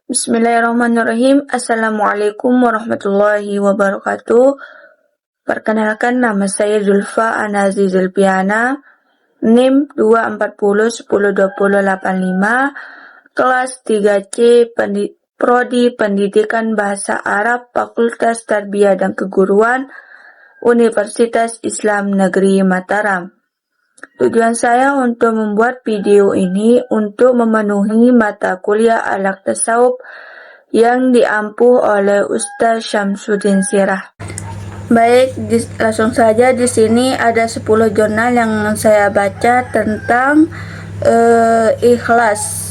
Bismillahirrahmanirrahim. Assalamualaikum warahmatullahi wabarakatuh. Perkenalkan, nama saya Zulfa Anazi Zulpiana, NIM 240102085, kelas 3C, Prodi Pendidikan Bahasa Arab, Fakultas Tarbiyah dan Keguruan, Universitas Islam Negeri Mataram. Tujuan saya untuk membuat video ini untuk memenuhi mata kuliah Akhlak Tasawuf yang diampu oleh Ustaz Syamsuddin Sirah. Baik, langsung saja. Di sini ada 10 jurnal yang saya baca tentang ikhlas.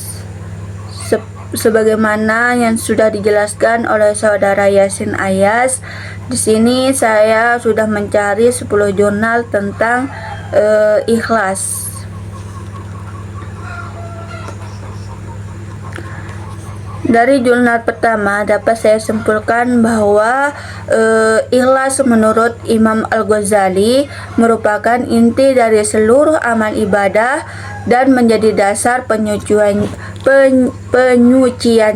Sebagaimana yang sudah dijelaskan oleh saudara Yasin Ayas, di sini saya sudah mencari 10 jurnal tentang ikhlas. Dari jurnal pertama dapat saya simpulkan bahwa ikhlas menurut Imam Al-Ghazali merupakan inti dari seluruh amal ibadah dan menjadi dasar penyucian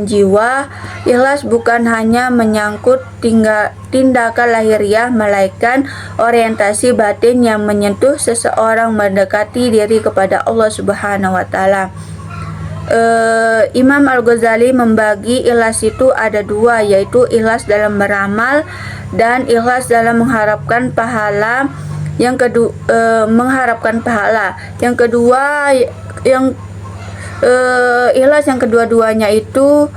jiwa. Ikhlas bukan hanya menyangkut tindakan lahiriah, melainkan orientasi batin yang menyentuh seseorang mendekati diri kepada Allah Subhanahu wa Ta'ala. Imam Al-Ghazali membagi ikhlas itu ada dua, yaitu ikhlas dalam beramal dan ikhlas dalam mengharapkan pahala. Yang kedua, ikhlas yang kedua-duanya itu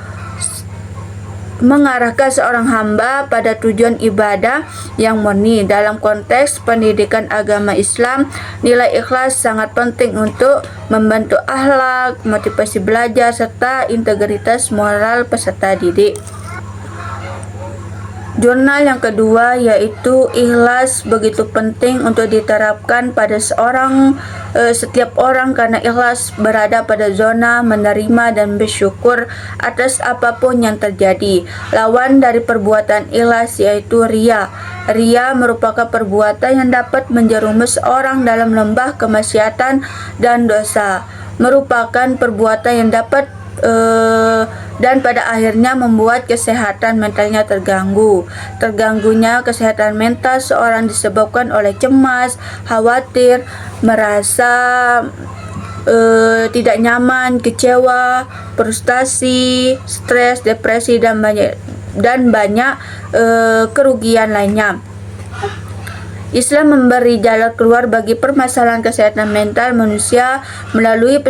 mengarahkan seorang hamba pada tujuan ibadah yang murni. Dalam konteks pendidikan agama Islam, nilai ikhlas sangat penting untuk membentuk akhlak, motivasi belajar, serta integritas moral peserta didik. Jurnal yang kedua yaitu ikhlas begitu penting untuk diterapkan pada setiap orang karena ikhlas berada pada zona menerima dan bersyukur atas apapun yang terjadi. Lawan dari perbuatan ikhlas yaitu riya. Riya merupakan perbuatan yang dapat menjerumus orang dalam lembah kemaksiatan dan dosa. Merupakan perbuatan yang dapat dan pada akhirnya membuat kesehatan mentalnya terganggu. Terganggunya kesehatan mental seorang disebabkan oleh cemas, khawatir, merasa tidak nyaman, kecewa, frustasi, stres, depresi, dan banyak kerugian lainnya. Islam memberi jalan keluar bagi permasalahan kesehatan mental manusia melalui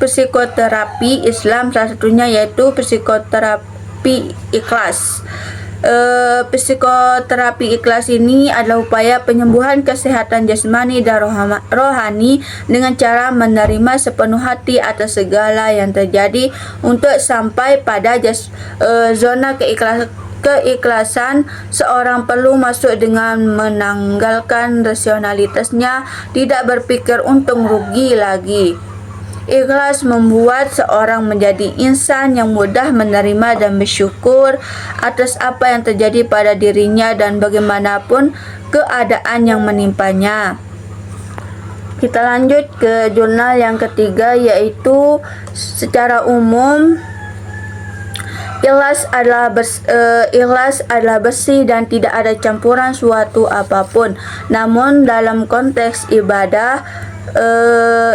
psikoterapi Islam, salah satunya yaitu psikoterapi ikhlas. Psikoterapi ikhlas ini adalah upaya penyembuhan kesehatan jasmani dan rohani dengan cara menerima sepenuh hati atas segala yang terjadi untuk sampai pada zona keikhlasan. Seorang perlu masuk dengan menanggalkan rasionalitasnya, tidak berpikir untung rugi lagi. Ikhlas membuat seorang menjadi insan yang mudah menerima dan bersyukur atas apa yang terjadi pada dirinya dan bagaimanapun keadaan yang menimpanya. Kita lanjut ke jurnal yang ketiga yaitu secara umum ikhlas adalah bersih dan tidak ada campuran suatu apapun. Namun dalam konteks ibadah,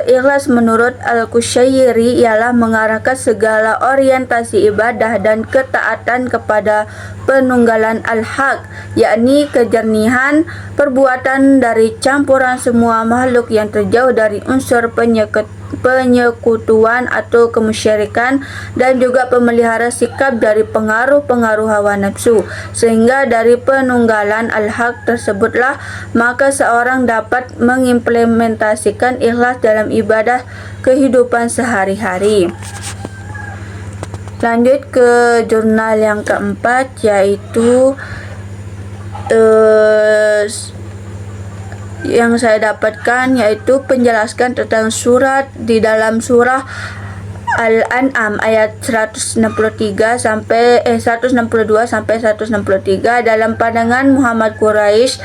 ikhlas menurut Al-Qushayri ialah mengarahkan segala orientasi ibadah dan ketaatan kepada penunggalan al-haq, yakni kejernihan perbuatan dari campuran semua makhluk yang terjauh dari unsur penyekutuan atau kemusyrikan, dan juga pemelihara sikap dari pengaruh-pengaruh hawa nafsu. Sehingga dari penunggalan al-haq tersebutlah maka seorang dapat mengimplementasikan ikhlas dalam ibadah kehidupan sehari-hari. Lanjut ke jurnal yang keempat yaitu yang saya dapatkan yaitu penjelaskan tentang surat di dalam surah Al-An'am ayat 162 sampai 163. Dalam pandangan Muhammad Quraisy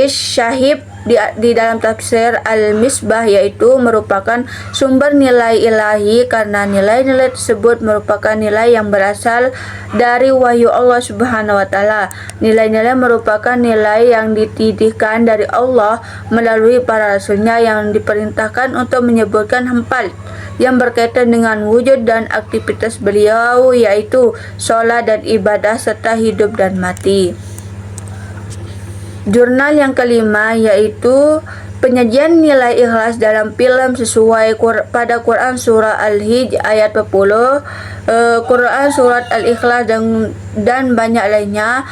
Syahib di dalam tafsir Al-Misbah, yaitu merupakan sumber nilai ilahi karena nilai-nilai tersebut merupakan nilai yang berasal dari wahyu Allah Subhanahu wa taala. Nilai-nilai merupakan nilai yang dititihkan dari Allah melalui para rasulnya yang diperintahkan untuk menyebutkan hal yang berkaitan dengan wujud dan aktivitas beliau, yaitu sholat dan ibadah serta hidup dan mati. Jurnal yang kelima yaitu penyajian nilai ikhlas dalam film sesuai pada Quran Surah Al-Hijj ayat 40, Quran Surat Al-Ikhlas dan banyak lainnya.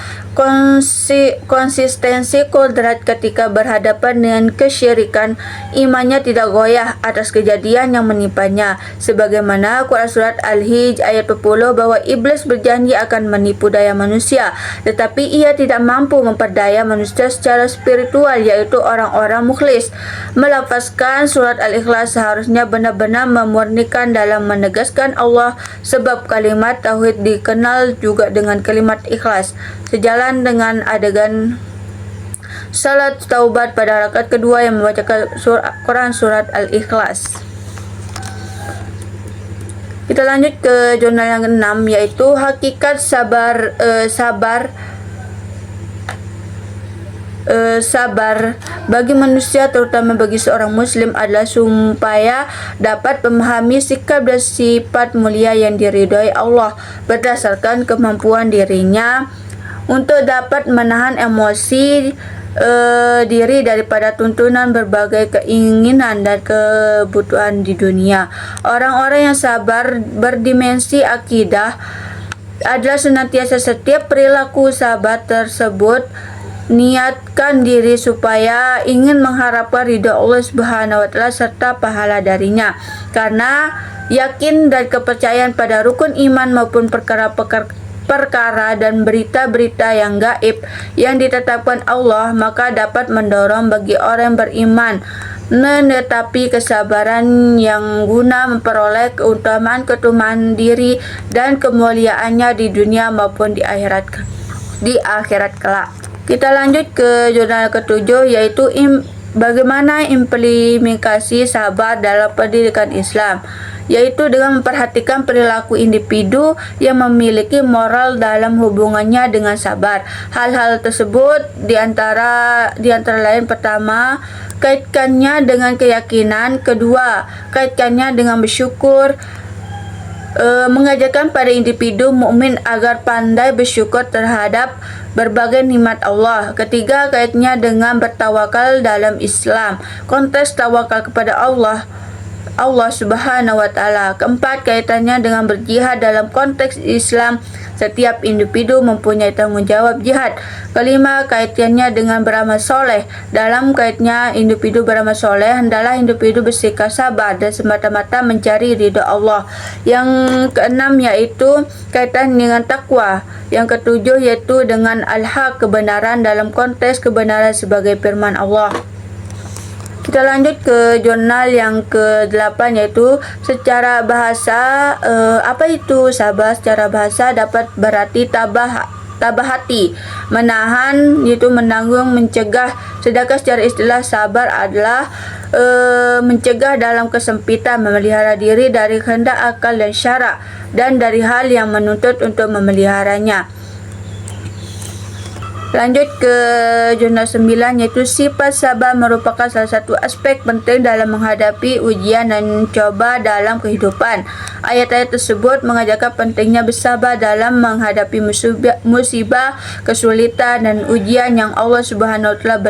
Konsistensi kodrat ketika berhadapan dengan kesyirikan, imannya tidak goyah atas kejadian yang menimpanya, sebagaimana Quran Surat Al-Hijj ayat 40 bahwa iblis berjanji akan menipu daya manusia, tetapi ia tidak mampu memperdaya manusia secara spiritual, yaitu orang-orang mukhlis. Melafazkan surat Al-Ikhlas seharusnya benar-benar memurnikan dalam menegaskan Allah, sebab kalimat tauhid dikenal juga dengan kalimat ikhlas. Sejalan dengan adegan salat taubat pada rakaat kedua yang membacakan Quran surat Al-Ikhlas. Kita lanjut ke jurnal yang keenam yaitu hakikat sabar bagi manusia, terutama bagi seorang muslim, adalah supaya dapat memahami sikap dan sifat mulia yang diridhoi Allah berdasarkan kemampuan dirinya untuk dapat menahan emosi diri daripada tuntunan berbagai keinginan dan kebutuhan di dunia. Orang-orang yang sabar berdimensi akidah adalah senantiasa setiap perilaku sabar tersebut niatkan diri supaya ingin mengharapkan ridha Allah Subhanahu wa taala serta pahala darinya, karena yakin dan kepercayaan pada rukun iman maupun perkara dan berita-berita yang gaib yang ditetapkan Allah, maka dapat mendorong bagi orang yang beriman menetapi kesabaran yang guna memperoleh keutamaan diri dan kemuliaannya di dunia maupun di akhirat kelak. Kita lanjut ke jurnal ketujuh yaitu bagaimana implementasi sabar dalam pendidikan Islam, yaitu dengan memperhatikan perilaku individu yang memiliki moral dalam hubungannya dengan sabar. Hal-hal tersebut diantara lain: pertama, kaitkannya dengan keyakinan; kedua, kaitkannya dengan bersyukur, mengajarkan pada individu mukmin agar pandai bersyukur terhadap berbagai nikmat Allah; ketiga, kaitnya dengan bertawakal dalam Islam, konteks tawakal kepada Allah Subhanahu wa taala; keempat, kaitannya dengan berjihad dalam konteks Islam, setiap individu mempunyai tanggung jawab jihad; kelima, kaitannya dengan beramal soleh, dalam kaitnya individu beramal soleh hendaklah individu bersikap sabar dan semata-mata mencari ridha Allah; yang keenam yaitu kaitan dengan takwa; yang ketujuh yaitu dengan al-haq, kebenaran dalam konteks kebenaran sebagai firman Allah. Kita lanjut ke jurnal yang ke-8 yaitu secara bahasa. Apa itu sabar? Secara bahasa dapat berarti tabah hati, menahan, yaitu menanggung, mencegah. Sedangkan secara istilah sabar adalah mencegah dalam kesempitan, memelihara diri dari kehendak akal dan syara, dan dari hal yang menuntut untuk memeliharanya. Lanjut ke jurnal 9 yaitu sifat sabar merupakan salah satu aspek penting dalam menghadapi ujian dan coba dalam kehidupan. Ayat-ayat tersebut mengajarkan pentingnya bersabar dalam menghadapi musibah, kesulitan dan ujian yang Allah Subhanahu wa taala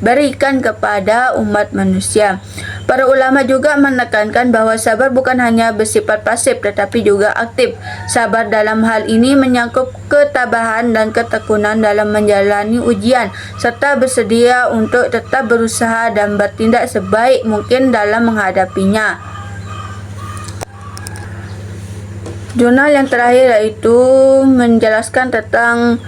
berikan kepada umat manusia. Para ulama juga menekankan bahwa sabar bukan hanya bersifat pasif tetapi juga aktif. Sabar dalam hal ini menyangkut ketabahan dan ketekunan dalam menjalani ujian, serta bersedia untuk tetap berusaha dan bertindak sebaik mungkin dalam menghadapinya. Jurnal yang terakhir yaitu menjelaskan tentang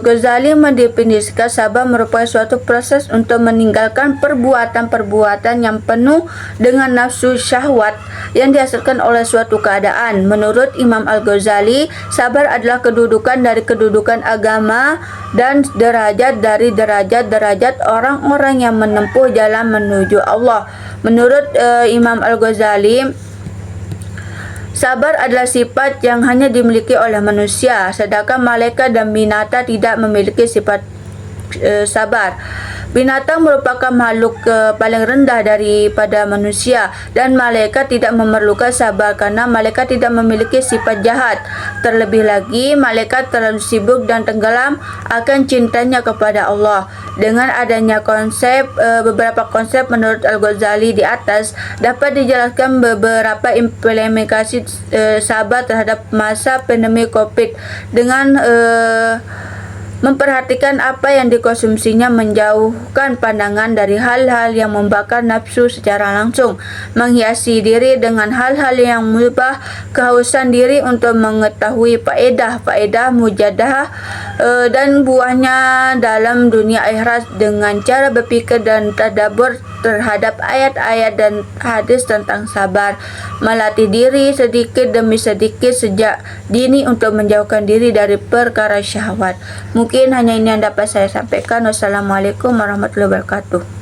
Ghazali mendefinisikan sabar merupakan suatu proses untuk meninggalkan perbuatan-perbuatan yang penuh dengan nafsu syahwat yang dihasilkan oleh suatu keadaan. Menurut Imam Al-Ghazali, sabar adalah kedudukan dari kedudukan agama dan derajat dari derajat-derajat orang-orang yang menempuh jalan menuju Allah. Menurut Imam Al-Ghazali, sabar adalah sifat yang hanya dimiliki oleh manusia, sedangkan malaikat dan binatang tidak memiliki sifat sabar. Binatang merupakan makhluk paling rendah daripada manusia, dan malaikat tidak memerlukan sabar karena malaikat tidak memiliki sifat jahat. Terlebih lagi, malaikat terlalu sibuk dan tenggelam akan cintanya kepada Allah. Dengan adanya beberapa konsep menurut Al-Ghazali di atas, dapat dijelaskan beberapa implementasi sabar terhadap masa pandemi COVID dengan memperhatikan apa yang dikonsumsinya, menjauhkan pandangan dari hal-hal yang membakar nafsu secara langsung, menghiasi diri dengan hal-hal yang mubah, kehausan diri untuk mengetahui faedah mujadah dan buahnya dalam dunia akhirat dengan cara berpikir dan tadabbur terhadap ayat-ayat dan hadis tentang sabar, melatih diri sedikit demi sedikit sejak dini untuk menjauhkan diri dari perkara syahwat. Mungkin hanya ini yang dapat saya sampaikan. Wassalamualaikum warahmatullahi wabarakatuh.